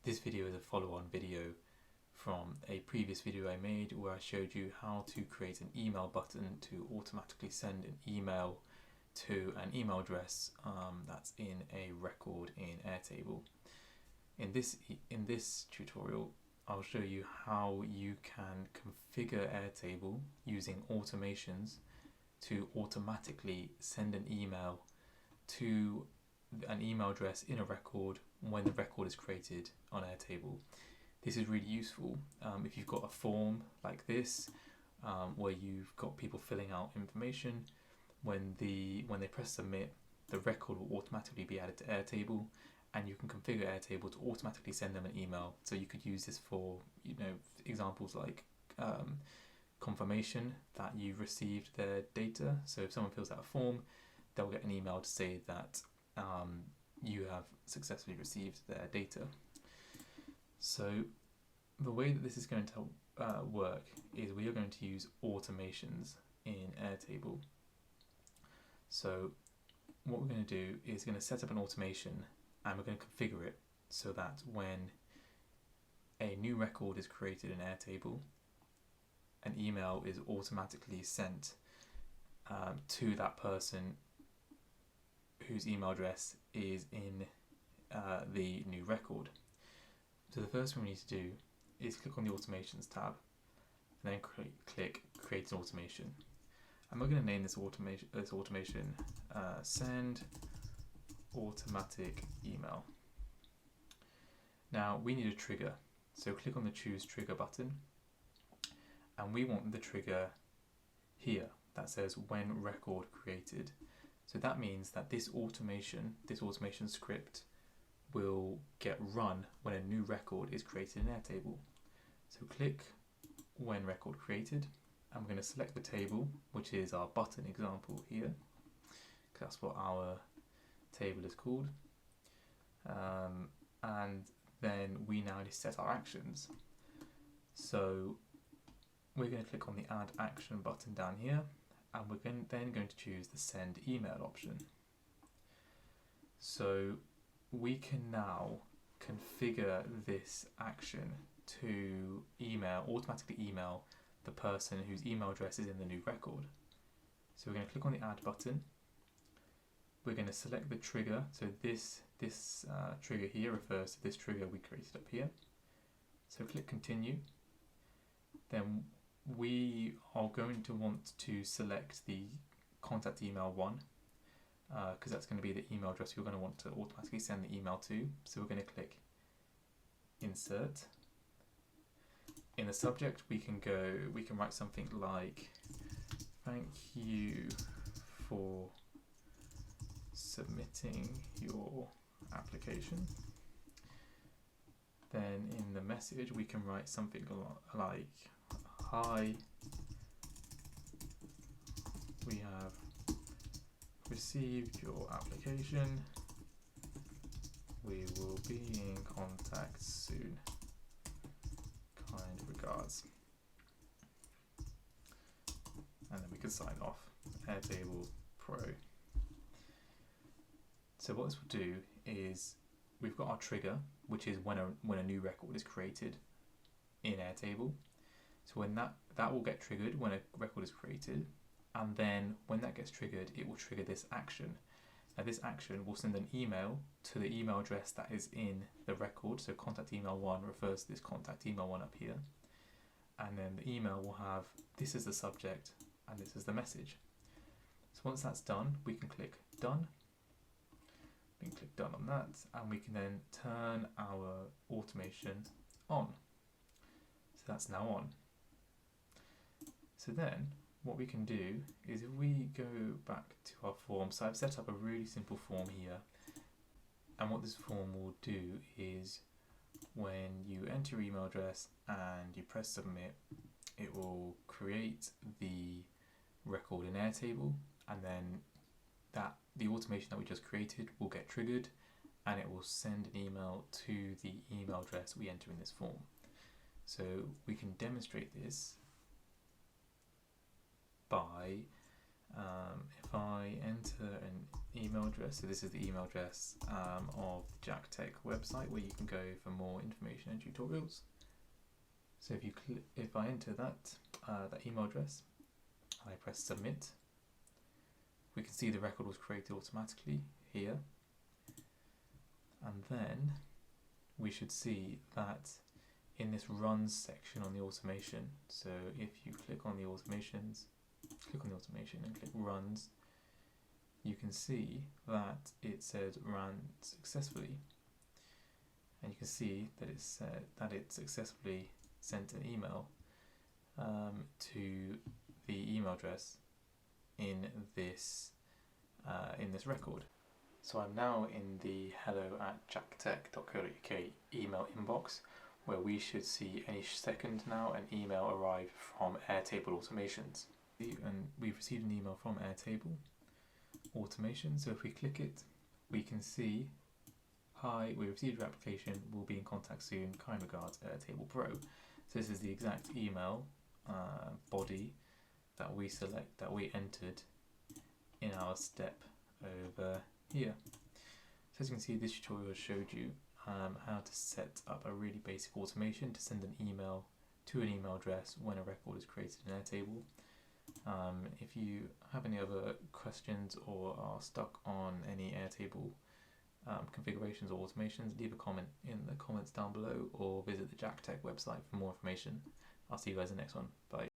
This video is a follow-on video from a previous video I made where I showed you how to create an email button to automatically send an email to an email address that's in a record in Airtable. In this tutorial, I'll show you how you can configure Airtable using automations to automatically send an email to an email address in a record when the record is created on Airtable. This is really useful if you've got a form like this where you've got people filling out information. When they press submit, the record will automatically be added to Airtable, and you can configure Airtable to automatically send them an email. So you could use this for examples like confirmation that you've received their data. So if someone fills out a form, they'll get an email to say that you have successfully received their data. So the way that this is going to work is we are going to use automations in Airtable. So what we're going to do is going to set up an automation, and we're going to configure it so that when a new record is created in Airtable, an email is automatically sent to that person whose email address is in the new record. So the first thing we need to do is click on the Automations tab and then click Create an Automation. And we're going to name this automation Send Automatic Email. Now we need a trigger, so click on the Choose Trigger button, and we want the trigger here that says when record created. So that means that this automation script will get run when a new record is created in Airtable. So click when record created, and we're going to select the table, which is our button example here, because that's what our table is called. And then we now need to set our actions. So we're going to click on the Add Action button down here, and we're then going to choose the Send Email option. So we can now configure this action to automatically email the person whose email address is in the new record. So we're going to click on the Add button. We're going to select the trigger. So this trigger here refers to this trigger we created up here. So click Continue. Then we are going to want to select the contact email one, because that's going to be the email address we're going to want to automatically send the email to. So we're going to click Insert. In the subject, we can write something like, "Thank you for submitting your application." Then in the message, we can write something like, "Hi, we have received your application. We will be in contact soon. Kind regards." And then we can sign off. Airtable Pro. So what this will do is we've got our trigger, which is when a new record is created in Airtable. So when that will get triggered when a record is created, and then when that gets triggered, it will trigger this action. Now this action will send an email to the email address that is in the record. So contact email one refers to this contact email one up here. And then the email will have, this is the subject and this is the message. So once that's done, we can click Done. We can click Done on that, and we can then turn our automation on. So that's now on. So then what we can do is if we go back to our form, so I've set up a really simple form here, and what this form will do is when you enter your email address and you press submit, it will create the record in Airtable, and then the automation that we just created will get triggered, and it will send an email to the email address we enter in this form. So we can demonstrate this by If I enter an email address, so this is the email address of the Jack Tech website where you can go for more information and tutorials. So if I enter that email address, and I press submit, we can see the record was created automatically here, and then we should see that in this runs section on the automation. So if you click on the automation and click runs, you can see that it says ran successfully, and you can see that it said that it successfully sent an email to the email address in this record. So I'm now in the hello@jacktech.co.uk email inbox, where we should see any second now an email arrive from Airtable Automations. And we've received an email from Airtable Automation, so if we click it, we can see, "Hi, we received your application, we'll be in contact soon, kind regards, Airtable Pro." So this is the exact email body that we entered in our step over here. So as you can see, this tutorial showed you how to set up a really basic automation to send an email to an email address when a record is created in Airtable. If you have any other questions or are stuck on any Airtable configurations or automations, leave a comment in the comments down below or visit the Jack Tech website for more information. I'll see you guys in the next one. Bye.